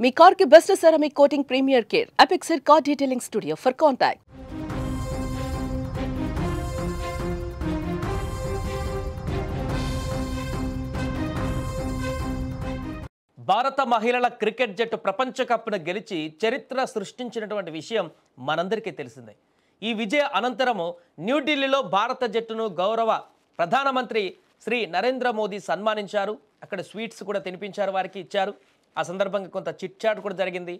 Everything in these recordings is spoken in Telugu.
మీ కార్ కి best ceramic coating premier care Apexer car detailing studio for contact. భారత మహిళల క్రికెట్ జట్టు ప్రపంచ కప్ను గెలిచి చరిత్ర సృష్టించినటువంటి విషయం మనందరికీ తెలిసిందే. ఈ విజయ అనంతరము న్యూఢిల్లీలో భారత జట్టును గౌరవ ప్రధానమంత్రి శ్రీ నరేంద్ర మోదీ సన్మానించారు. అక్కడ స్వీట్స్ కూడా తినిపించారు, వారికి ఇచ్చారు. ఆ సందర్భంగా కొంత చిట్ చాట్ కూడా జరిగింది.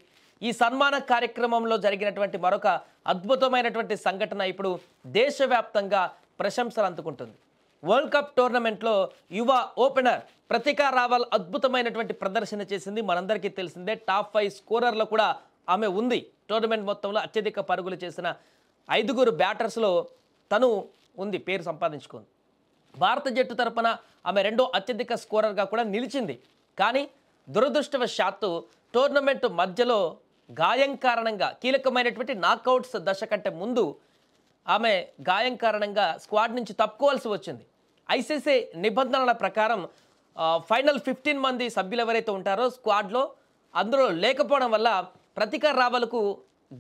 ఈ సన్మాన కార్యక్రమంలో జరిగినటువంటి మరొక అద్భుతమైనటువంటి సంఘటన ఇప్పుడు దేశవ్యాప్తంగా ప్రశంసలు అందుకుంటుంది. వరల్డ్ కప్ టోర్నమెంట్లో యువ ఓపెనర్ ప్రతికా రావల్ అద్భుతమైనటువంటి ప్రదర్శన చేసింది. మనందరికీ తెలిసిందే, టాప్ 5 స్కోరర్లో కూడా ఆమె ఉంది. టోర్నమెంట్ మొత్తంలో అత్యధిక పరుగులు చేసిన 5 బ్యాటర్స్లో తను ఉంది, పేరు సంపాదించుకుంది. భారత జట్టు తరపున ఆమె రెండో అత్యధిక స్కోరర్గా కూడా నిలిచింది. కానీ దురదృష్టవశాత్తు టోర్నమెంట్ మధ్యలో గాయం కారణంగా, కీలకమైనటువంటి నాకౌట్స్ దశ కంటే ముందు ఆమె గాయం కారణంగా స్క్వాడ్ నుంచి తప్పుకోవాల్సి వచ్చింది. ఐసీసీ నిబంధనల ప్రకారం ఫైనల్ 15 మంది సభ్యులు ఎవరైతే ఉంటారో స్క్వాడ్లో అందులో లేకపోవడం వల్ల ప్రతికా రావల్కు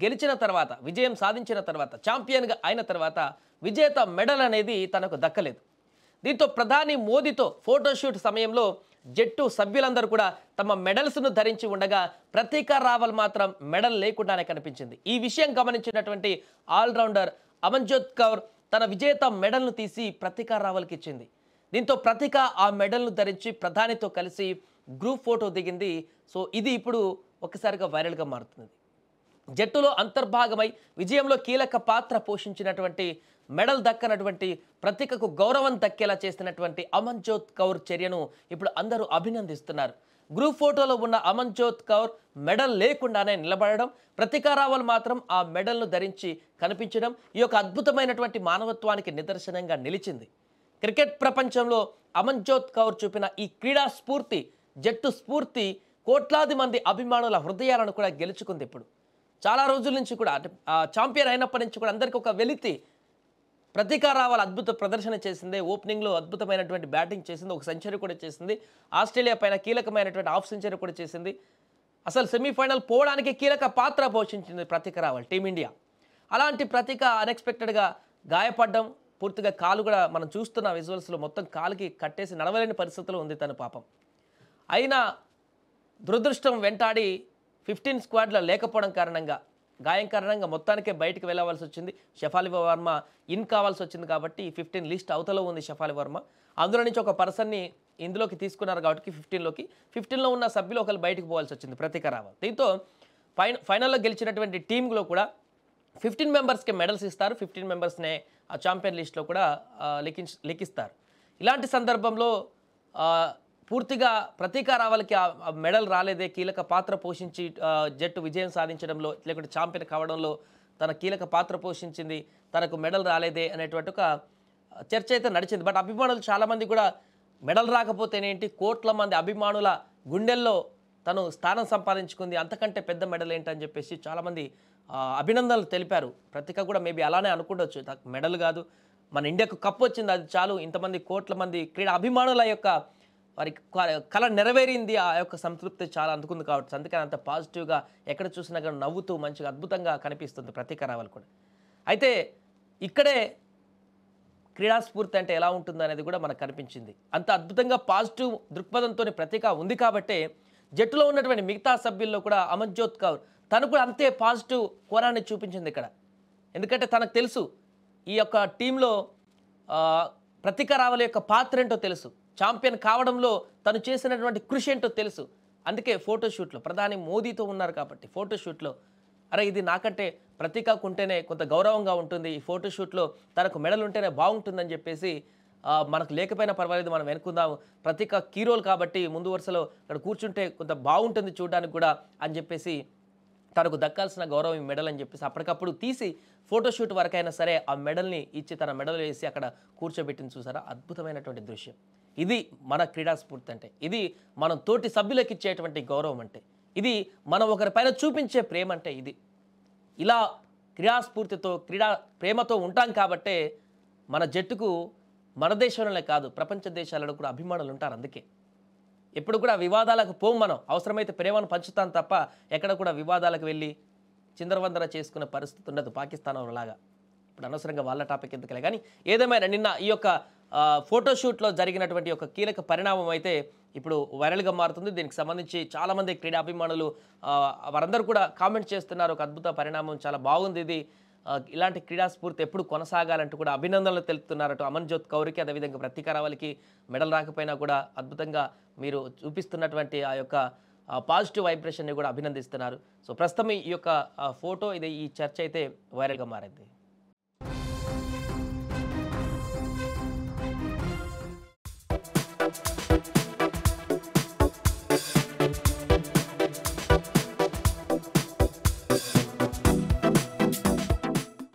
గెలిచిన తర్వాత, విజయం సాధించిన తర్వాత, ఛాంపియన్గా అయిన తర్వాత విజేత మెడల్ అనేది తనకు దక్కలేదు. దీంతో ప్రధాని మోదీతో ఫోటోషూట్ సమయంలో జట్టు సభ్యులందరూ కూడా తమ మెడల్స్ను ధరించి ఉండగా ప్రతికా రావల్ మాత్రం మెడల్ లేకుండానే కనిపించింది. ఈ విషయం గమనించినటువంటి ఆల్రౌండర్ అమన్జోత్ కౌర్ తన విజేత మెడల్ను తీసి ప్రతికా రావల్కి ఇచ్చింది. దీంతో ప్రతిక ఆ మెడల్ను ధరించి ప్రధానితో కలిసి గ్రూప్ ఫోటో దిగింది. సో ఇది ఇప్పుడు ఒకసారిగా వైరల్గా మారుతుంది. జట్టులో అంతర్భాగమై విజయంలో కీలక పాత్ర పోషించినటువంటి, మెడల్ దక్కనటువంటి ప్రతికకు గౌరవం దక్కేలా చేసినటువంటి అమన్జోత్ కౌర్ చర్యను ఇప్పుడు అందరూ అభినందిస్తున్నారు. గ్రూప్ ఫోటోలో ఉన్న అమన్జోత్ కౌర్ మెడల్ లేకుండానే నిలబడడం, ప్రతికా రావల్ మాత్రం ఆ మెడల్ను ధరించి కనిపించడం ఈ యొక్క అద్భుతమైనటువంటి మానవత్వానికి నిదర్శనంగా నిలిచింది. క్రికెట్ ప్రపంచంలో అమన్జోత్ కౌర్ చూపిన ఈ క్రీడా స్ఫూర్తి, జట్టు స్ఫూర్తి కోట్లాది మంది అభిమానుల హృదయాలను కూడా గెలుచుకుంది. ఇప్పుడు చాలా రోజుల నుంచి కూడా, అంటే ఛాంపియన్ అయినప్పటి నుంచి కూడా అందరికీ ఒక వెలితి. ప్రతికా రావల్ అద్భుత ప్రదర్శన చేసింది. ఓపెనింగ్లో అద్భుతమైనటువంటి బ్యాటింగ్ చేసింది, ఒక సెంచరీ కూడా చేసింది. ఆస్ట్రేలియా పైన కీలకమైనటువంటి హాఫ్ సెంచరీ కూడా చేసింది. అసలు సెమీఫైనల్ పోవడానికి కీలక పాత్ర పోషించింది ప్రతికా రావల్, టీమిండియా. అలాంటి ప్రతిక అన్ఎక్స్పెక్టెడ్గా గాయపడడం, పూర్తిగా కాలు కూడా మనం చూస్తున్న విజువల్స్లో మొత్తం కాలుకి కట్టేసి నడవలేని పరిస్థితిలో ఉంది తన పాపం. అయినా దురదృష్టం వెంటాడి 15 స్క్వాడ్లో లేకపోవడం కారణంగా, గాయం కారణంగా మొత్తానికే బయటికి వెళ్ళవలసి వచ్చింది. షఫాలి వర్మ ఇన్ కావాల్సి వచ్చింది కాబట్టి 15 లిస్ట్ అవతలో ఉంది షఫాలి వర్మ. అందులో నుంచి ఒక పర్సన్ని ఇందులోకి తీసుకున్నారు కాబట్టి 15లో ఉన్న సభ్యులు ఒకరు బయటికి పోవాల్సి వచ్చింది ప్రతికా రావల్. దీంతో ఫైనల్లో గెలిచినటువంటి టీంలో కూడా 15 మెంబర్స్కి మెడల్స్ ఇస్తారు. 15 మెంబర్స్నే ఆ ఛాంపియన్ లిస్ట్లో కూడా లిఖిస్తారు. ఇలాంటి సందర్భంలో పూర్తిగా ప్రతికా రావల్కి ఆ మెడల్ రాలేదే, కీలక పాత్ర పోషించి జట్టు విజయం సాధించడంలో, లేకుంటే ఛాంపియన్ కావడంలో తన కీలక పాత్ర పోషించింది, తనకు మెడల్ రాలేదే అనేటువంటి ఒక చర్చ అయితే నడిచింది. బట్ అభిమానులు చాలామంది కూడా మెడల్ రాకపోతేనేంటి, కోట్ల మంది అభిమానుల గుండెల్లో తను స్థానం సంపాదించుకుంది, అంతకంటే పెద్ద మెడల్ ఏంటని చెప్పేసి చాలామంది అభినందనలు తెలిపారు. ప్రతిక కూడా మేబీ అలానే అనుకుండొచ్చు, మెడల్ కాదు మన ఇండియాకు కప్ వచ్చింది, అది చాలు, ఇంతమంది కోట్ల మంది క్రీడా అభిమానుల యొక్క వారి కళ నెరవేరింది, ఆ యొక్క సంతృప్తి చాలా అందుకుంది కాబట్టి అందుకని అంత పాజిటివ్గా ఎక్కడ చూసినా కానీ నవ్వుతూ మంచిగా అద్భుతంగా కనిపిస్తుంది ప్రతికా రావల్ కూడా. అయితే ఇక్కడే క్రీడా స్ఫూర్తి అంటే ఎలా ఉంటుంది అనేది కూడా మనకు కనిపించింది. అంత అద్భుతంగా పాజిటివ్ దృక్పథంతో ప్రతిక ఉంది కాబట్టే జట్టులో ఉన్నటువంటి మిగతా సభ్యుల్లో కూడా అమన్జోత్ కౌర్ తను కూడా అంతే పాజిటివ్ కోణాన్ని చూపించింది ఇక్కడ. ఎందుకంటే తనకు తెలుసు ఈ యొక్క టీంలో ప్రతికా రావల్ యొక్క పాత్ర ఏంటో తెలుసు, ఛాంపియన్ కావడంలో తను చేసినటువంటి కృషి ఏంటో తెలుసు. అందుకే ఫోటోషూట్లో ప్రధాని మోదీతో ఉన్నారు కాబట్టి ఫోటోషూట్లో అరే ఇది నాకంటే ప్రతికాకు ఉంటేనే కొంత గౌరవంగా ఉంటుంది, ఈ ఫోటోషూట్లో తనకు మెడల్ ఉంటేనే బాగుంటుందని చెప్పేసి మనకు లేకపోయినా పర్వాలేదు మనం వెనుకుందాం, ప్రతిక కీరోల్ కాబట్టి ముందు వరుసలో అక్కడ కూర్చుంటే కొంత బాగుంటుంది చూడడానికి కూడా అని చెప్పేసి తనకు దక్కాల్సిన గౌరవం ఈ మెడల్ అని చెప్పేసి అప్పటికప్పుడు తీసి ఫోటోషూట్ వరకైనా సరే ఆ మెడల్ని ఇచ్చి తన మెడల్ వేసి అక్కడ కూర్చోబెట్టింది. చూసారా అద్భుతమైనటువంటి దృశ్యం. ఇది మన క్రీడా స్ఫూర్తి అంటే, ఇది మనం తోటి సభ్యులకు ఇచ్చేటువంటి గౌరవం అంటే, ఇది మనం ఒకరిపైన చూపించే ప్రేమ అంటే ఇది. ఇలా క్రీడాస్ఫూర్తితో, క్రీడా ప్రేమతో ఉంటాం కాబట్టే మన జట్టుకు మన దేశంలోనే కాదు ప్రపంచ దేశాలలో కూడా అభిమానులు ఉంటారు. అందుకే ఎప్పుడు కూడా వివాదాలకు పోం మనం. అవసరమైతే ప్రేమను పంచుతాం తప్ప ఎక్కడ కూడా వివాదాలకు వెళ్ళి చిందరవందర చేసుకునే పరిస్థితి ఉండదు పాకిస్తాన్ లాగా. ఇప్పుడు అనవసరంగా వాళ్ళ టాపిక్ ఎందుకులే. కానీ ఏదేమైనా నిన్న ఈ యొక్క ఫోటోషూట్లో జరిగినటువంటి ఒక కీలక పరిణామం అయితే ఇప్పుడు వైరల్గా మారుతుంది. దీనికి సంబంధించి చాలామంది క్రీడాభిమానులు వారందరూ కూడా కామెంట్ చేస్తున్నారు. ఒక అద్భుత పరిణామం, చాలా బాగుంది ఇది, ఇలాంటి క్రీడా స్ఫూర్తి ఎప్పుడు కొనసాగాలంటూ కూడా అభినందనలు తెలుపుతున్నారు. అటు అమన్జోత్ కౌర్కి, అదేవిధంగా ప్రతీక రావల్కి మెడల్ రాకపోయినా కూడా అద్భుతంగా మీరు చూపిస్తున్నటువంటి ఆ యొక్క పాజిటివ్ వైబ్రేషన్ని కూడా అభినందిస్తున్నారు. సో ప్రస్తుతం ఈ యొక్క ఫోటో ఇది, ఈ చర్చ అయితే వైరల్గా మారింది.